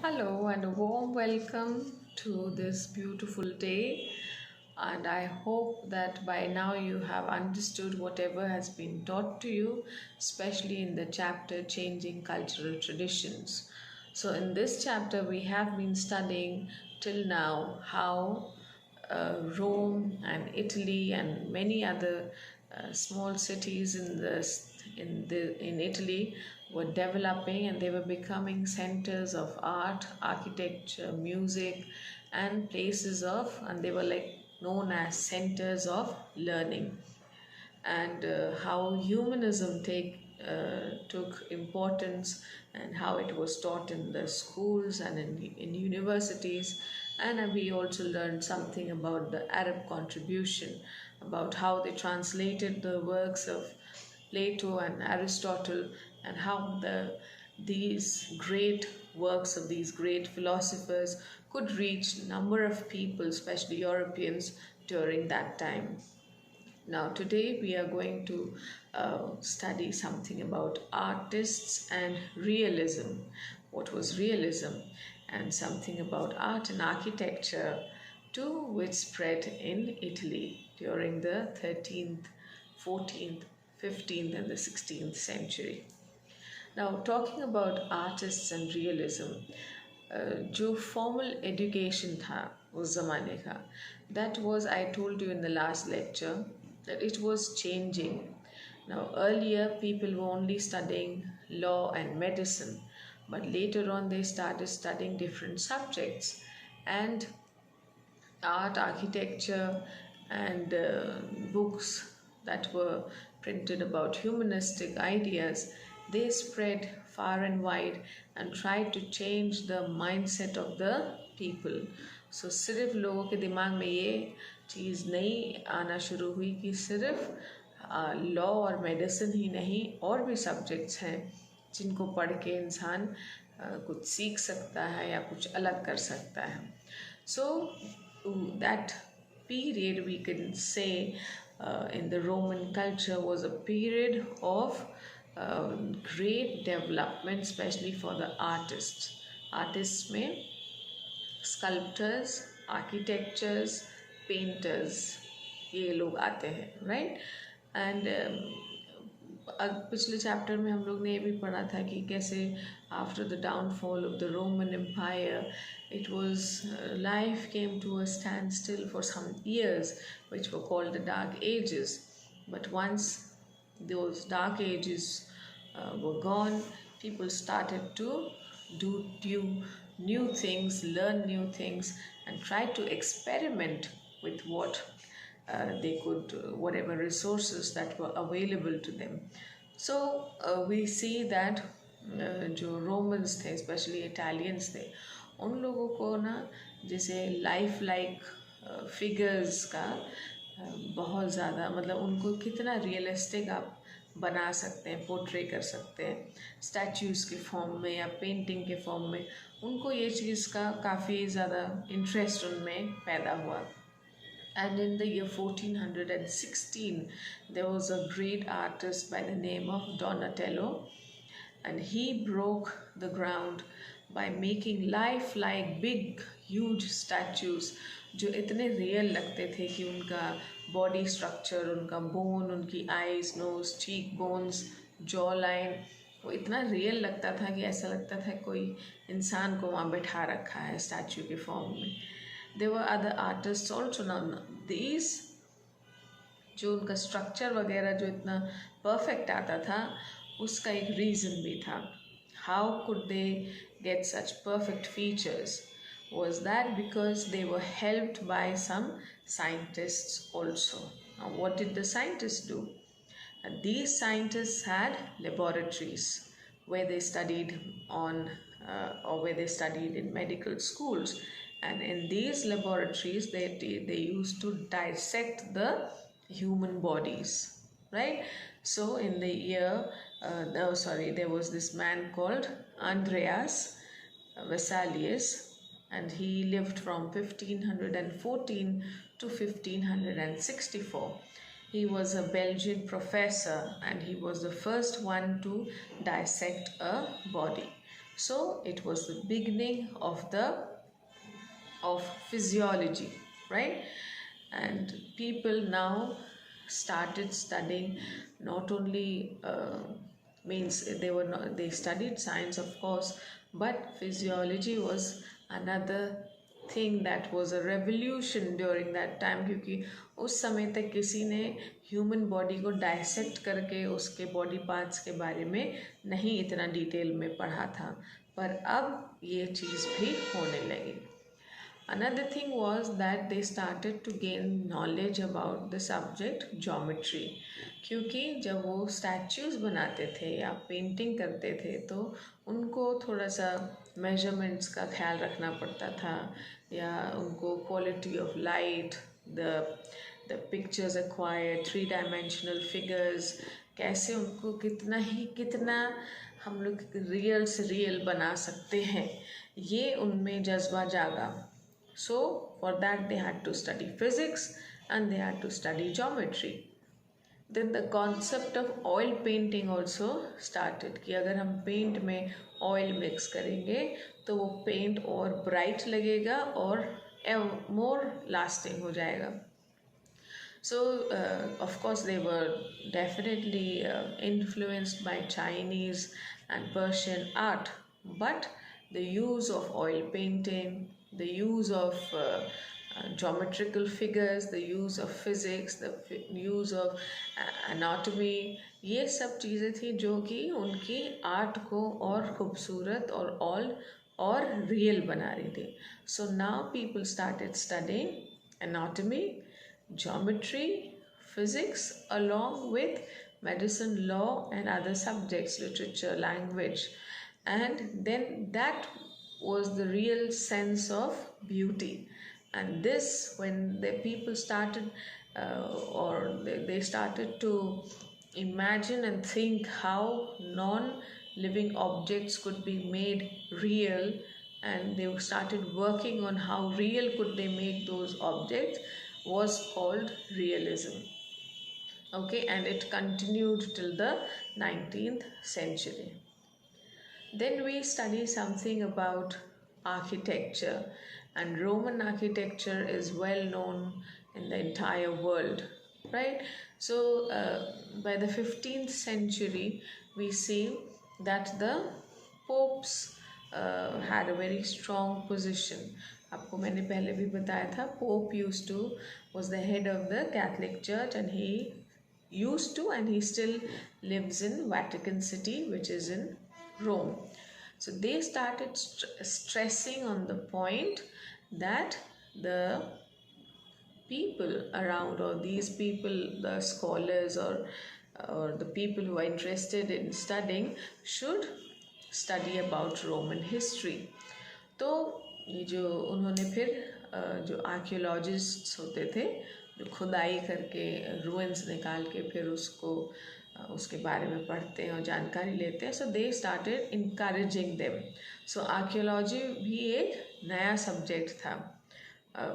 Hello and a warm welcome to this beautiful day. And I hope that by now you have understood whatever has been taught to you, especially in the chapter Changing Cultural Traditions. So, in this chapter, we have been studying till now how Rome and Italy and many other small cities in Italy were developing, and they were becoming centers of art, architecture, music, and and they were like known as centers of learning. And how humanism took importance, and how it was taught in the schools and in universities. And we also learned something about the Arab contribution, about how they translated the works of Plato and Aristotle, and how these great works of these great philosophers could reach number of people, especially Europeans, during that time. Now, today we are going to study something about artists and realism. What was realism? And something about art and architecture too, which spread in Italy during the 13th, 14th, 15th, and the 16th century. Now, talking about artists and realism, जो formal education था उस ज़माने का, that was, I told you in the last lecture, that it was changing. Now, earlier people were only studying law and medicine, but later on they started studying different subjects, and art, architecture, and books that were printed about humanistic ideas, they spread far and wide and tried to change the mindset of the people. So सिर्फ लोगों के दिमाग में ये चीज़ नहीं आना शुरू हुई कि सिर्फ लॉ और मेडिसिन ही नहीं, और भी सब्जेक्ट्स हैं जिनको पढ़ के इंसान कुछ सीख सकता है या कुछ अलग कर सकता है. So that period, we can say, in the Roman culture was a period of great development, especially for the artists. Artists में sculptors, architectures, painters, ये लोग आते हैं, right? And पिछले चैप्टर में हम लोग ने ये भी पढ़ा था कि कैसे after the downfall of the Roman empire, it was life came to a standstill for some years, which were called the Dark Ages. But once those Dark Ages were gone, people started to do new things, learn new things, and try to experiment with what they could, whatever resources that were available to them. So we see that जो Romans थे, specially Italians थे, उन लोगों को ना जैसे life like figures का बहुत ज़्यादा, मतलब उनको कितना रियलिस्टिक आप बना सकते हैं, पोर्ट्रे कर सकते हैं स्टैचूज़ के फॉर्म में या पेंटिंग के फॉर्म में, उनको ये चीज़ का काफ़ी ज़्यादा इंटरेस्ट उनमें पैदा हुआ. And in the year 1416, there was a great artist by the name of Donatello, and he broke the ground by making life-like big, huge statues जो इतने रियल लगते थे कि उनका बॉडी स्ट्रक्चर, उनका बोन, उनकी eyes, nose, cheek bones, jaw line, वो इतना रियल लगता था कि ऐसा लगता था कोई इंसान को वहाँ बैठा रखा है स्टैचू के फॉर्म में. There were other artists also. Now these, जो उनका स्ट्रक्चर वगैरह जो इतना परफेक्ट आता था, उसका एक रीज़न भी था. How could they get such perfect features? Was that because they were helped by some scientists also. Now what did the scientists do? And these scientists had laboratories where they studied on or where they studied in medical schools, and in these laboratories they used to dissect the human bodies, right? So in the year there was this man called Andreas Vesalius, and he lived from 1514 to 1564. He was a Belgian professor, and he was the first one to dissect a body. So it was the beginning of physiology, right? And people now started studying not only means they were not, they studied science of course, but physiology was another thing that was a revolution during that time, क्योंकि उस समय तक किसी ने human body को dissect करके उसके body parts के बारे में नहीं इतना डिटेल में पढ़ा था, पर अब ये चीज़ भी होने लगी. Another thing was that they started to gain knowledge about the subject geometry, क्योंकि जब वो स्टैचूज बनाते थे या पेंटिंग करते थे तो उनको थोड़ा सा मेजरमेंट्स का ख्याल रखना पड़ता था, या उनको quality of light, the pictures acquired, 3 dimensional figures, कैसे उनको कितना हम लोग रियल से रियल बना सकते हैं, ये उनमें जज्बा जागा. So for that they had to study physics and they had to study geometry. Then the concept of oil painting also started, कि अगर हम पेंट में ऑयल मिक्स करेंगे तो वो पेंट और ब्राइट लगेगा और मोर लास्टिंग हो जाएगा. So of course they were definitely influenced by Chinese and Persian art, but the use of oil painting, the use of geometrical figures, the use of physics, the use of anatomy, ये सब चीज़ें थी जो कि उनकी art को और खूबसूरत और रियल बना रही थी. So now people started studying anatomy, geometry, physics, along with medicine, law, and other subjects, literature, language, and then that was the real sense of beauty. And this, when the people started they started to imagine and think how non-living objects could be made real, and they started working on how real could they make those objects, was called realism. Okay, and it continued till the 19th century. Then we study something about architecture, and Roman architecture is well known in the entire world, right? So by the 15th century we see that the popes had a very strong position. आपको मैंने पहले भी बताया था, Pope was the head of the Catholic Church, and he still lives in Vatican City, which is in Rome. So they started stressing on the point that the people around, or these people, the scholars or the people who are interested in studying, should study about Roman history. तो ये जो उन्होंने फिर जो archaeologists होते थे, जो खुदाई करके रुइंस निकाल के फिर उसके बारे में पढ़ते हैं और जानकारी लेते हैं, so they started encouraging them. So archaeology भी एक नया सब्जेक्ट था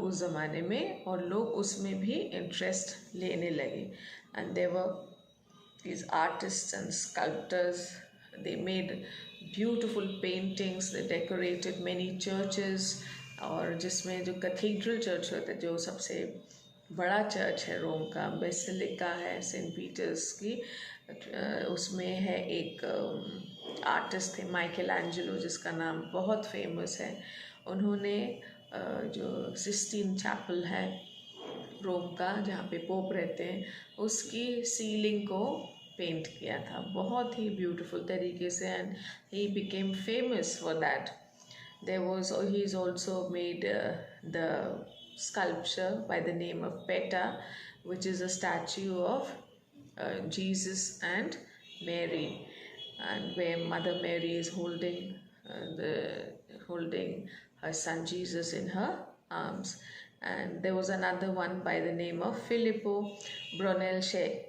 उस ज़माने में, और लोग उसमें भी इंटरेस्ट लेने लगे. And there were these artists and sculptors, they made beautiful paintings, they decorated many churches, और जिसमें जो cathedral church होता है, जो सबसे बड़ा चर्च है रोम का, बेसिलिका है सेंट पीटर्स की, उसमें है एक आर्टिस्ट थे माइकल जिसका नाम बहुत फेमस है. उन्होंने जो सिस्टीन चैपल है रोम का, जहाँ पे पोप रहते हैं, उसकी सीलिंग को पेंट किया था बहुत ही ब्यूटीफुल तरीके से, and he became famous for that. He's also made the sculpture by the name of Pieta, which is a statue of Jesus and Mary, and where Mother Mary is holding her son Jesus in her arms. And there was another one by the name of Filippo Brunelleschi.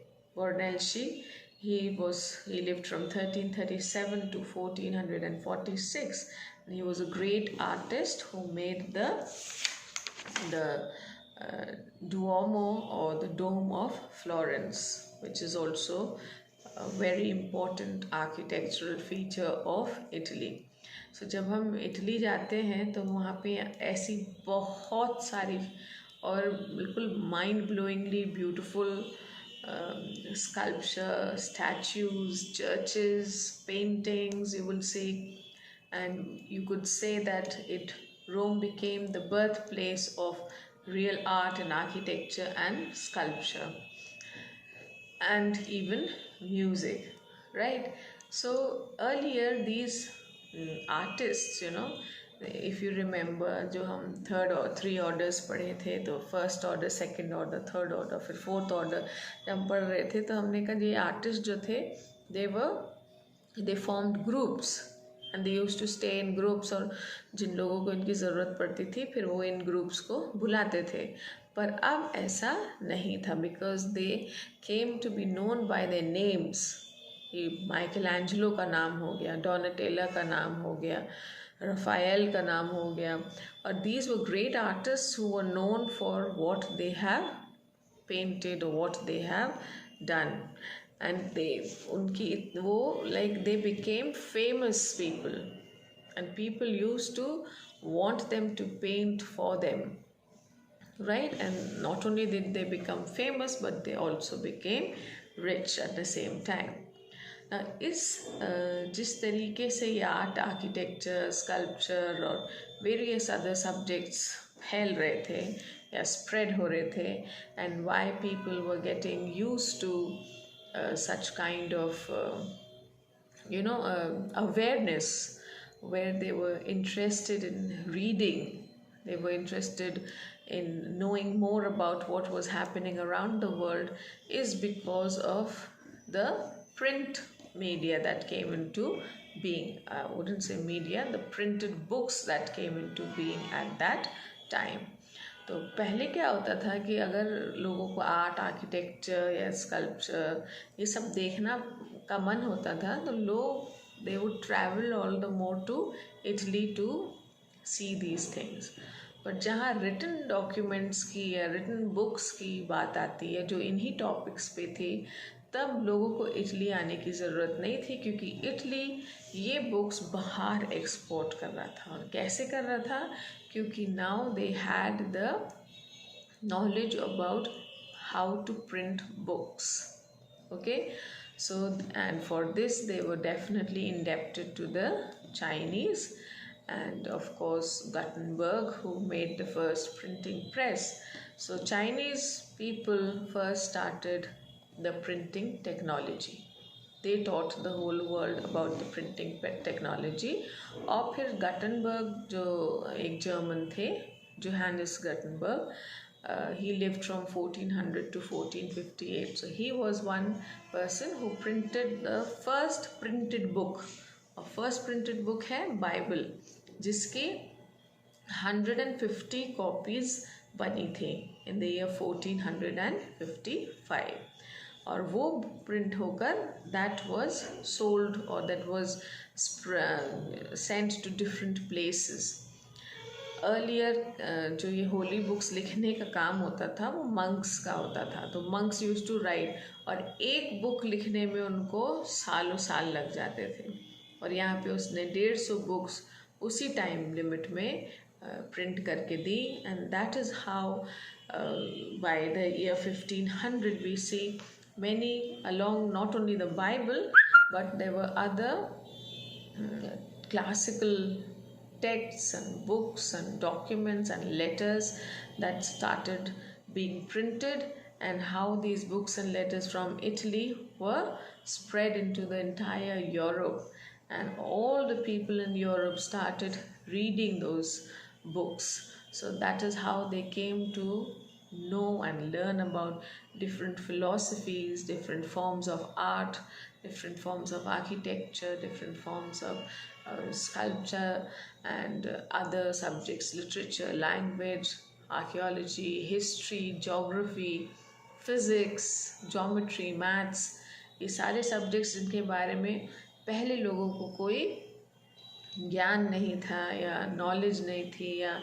He lived from 1337 to 1446. And he was a great artist who made the Duomo, or the Dome of Florence, which is also a very important architectural feature of Italy. सो जब हम Italy जाते हैं तो वहाँ पे ऐसी बहुत सारी और बिल्कुल mind blowingly beautiful sculpture, statues, churches, paintings, you will see, and you could say that Rome became the birthplace of real art and architecture and sculpture and even music, right? So earlier these artists, if you remember, जो हम third और three orders पढ़े थे, तो first order, second order, third order, फिर fourth order जब हम पढ़ रहे थे तो हमने कहा ये आर्टिस्ट जो थे they formed groups and they used to stay in groups, और जिन लोगों को इनकी ज़रूरत पड़ती थी फिर वो इन ग्रुप्स को बुलाते थे. पर अब ऐसा नहीं था, because they came to be known by their names. Michelangelo का नाम हो गया, डोनाटेला का नाम हो गया, रफाएल का नाम हो गया, और these were great artist who were known for what they have painted और what they have done. And they उनकी वो like they became famous people and people used to want them to paint for them, right? And not only did they become famous, but they also became rich at the same time. जिस तरीके से ये art, architecture, sculpture और various other subjects फैल रहे थे या spread हो रहे थे, and why people were getting use to such kind of awareness, where they were interested in reading, they were interested in knowing more about what was happening around the world, is because of the print media that came into being. I wouldn't say media, the printed books that came into being at that time. तो पहले क्या होता था कि अगर लोगों को art, architecture या स्कल्पचर ये सब देखना का मन होता था तो लोग they would travel all the more to Italy to see these things. But जहाँ रिटन डॉक्यूमेंट्स की या रिटन बुक्स की बात आती है जो इन्हीं टॉपिक्स पे थी, तब लोगों को इटली आने की ज़रूरत नहीं थी, क्योंकि इटली ये बुक्स बाहर एक्सपोर्ट कर रहा था. और कैसे कर रहा था? क्योंकि now they had the knowledge about how to print books. Okay, so and for this they were definitely indebted to the Chinese, and of course Gutenberg, who made the first printing press. So Chinese people first started the printing technology. They taught the whole world about the printing technology. और फिर Gutenberg जो एक German थे, Johannes Gutenberg, he lived from 1400 to 1458. So he was one person who printed the first printed book. और first printed book है Bible, जिसकी 150 copies बनी थी इन द ईयर 1455. और वो प्रिंट होकर दैट वाज सोल्ड और that was sent to different places. Earlier जो ये होली बुक्स लिखने का काम होता था वो मंक्स का होता था. तो मंक्स यूज टू राइट, और एक बुक लिखने में उनको सालों साल लग जाते थे. और यहाँ पे उसने 150 बुक्स उसी टाइम लिमिट में प्रिंट करके दी. And that is how by the year 1500 we see many along not only the Bible, but there were other classical texts and books and documents and letters that started being printed, and how these books and letters from Italy were spread into the entire Europe, and all the people in Europe started reading those books. So that is how they came to know and learn about different philosophies, different forms of art, different forms of architecture, different forms of sculpture, and other subjects, literature, language, archaeology, history, geography, physics, geometry, maths. ये सारे subjects जिनके बारे में पहले लोगों को कोई ज्ञान नहीं था या नॉलेज नहीं थी या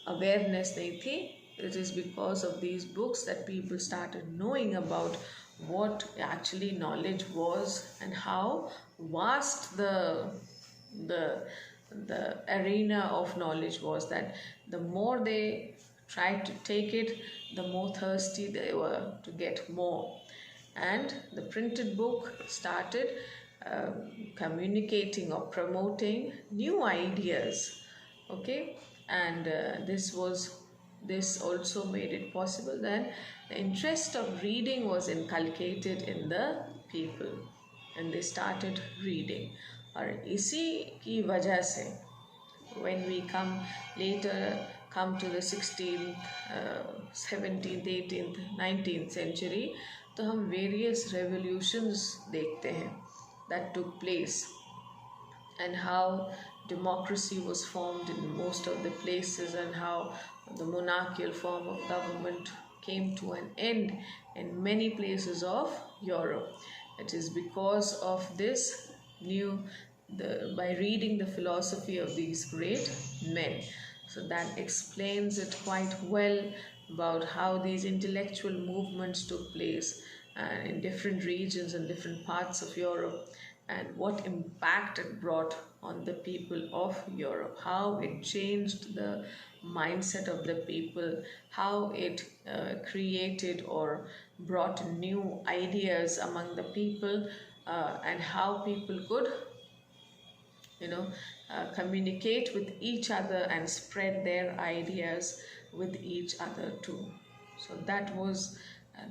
अवेयरनेस नहीं थी. It is because of these books that people started knowing about what actually knowledge was and how vast the the arena of knowledge was that the more they tried to take it, the more thirsty they were to get more. And the printed book started communicating or promoting new ideas. Okay, and this also made it possible. Then the interest of reading was inculcated in the people, and they started reading. और इसी की वजह से when we come later come to the 16th, 17th, 18th, 19th century, तो हम various revolutions देखते हैं that took place, and how democracy was formed in most of the places, and how the monarchical form of government came to an end in many places of Europe. It is because of this by reading the philosophy of these great men. So that explains it quite well about how these intellectual movements took place in different regions and different parts of Europe, and what impact it brought on the people of Europe, how it changed the mindset of the people, how it created or brought new ideas among the people, and how people could communicate with each other and spread their ideas with each other too. So that was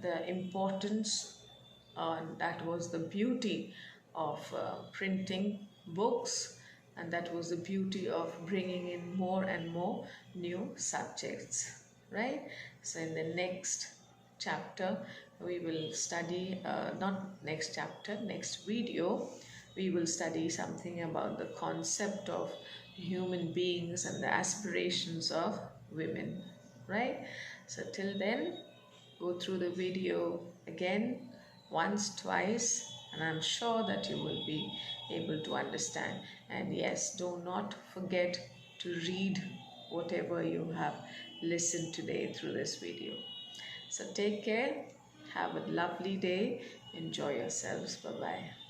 the importance, and that was the beauty of printing books, and that was the beauty of bringing in more and more new subjects, right? So in the next chapter we will study, not next chapter, next video, we will study something about the concept of human beings and the aspirations of women, right? So till then, go through the video again, once, twice, and I'm sure that you will be able to understand. And yes, do not forget to read whatever you have listened today through this video. So take care, have a lovely day, enjoy yourselves, bye-bye.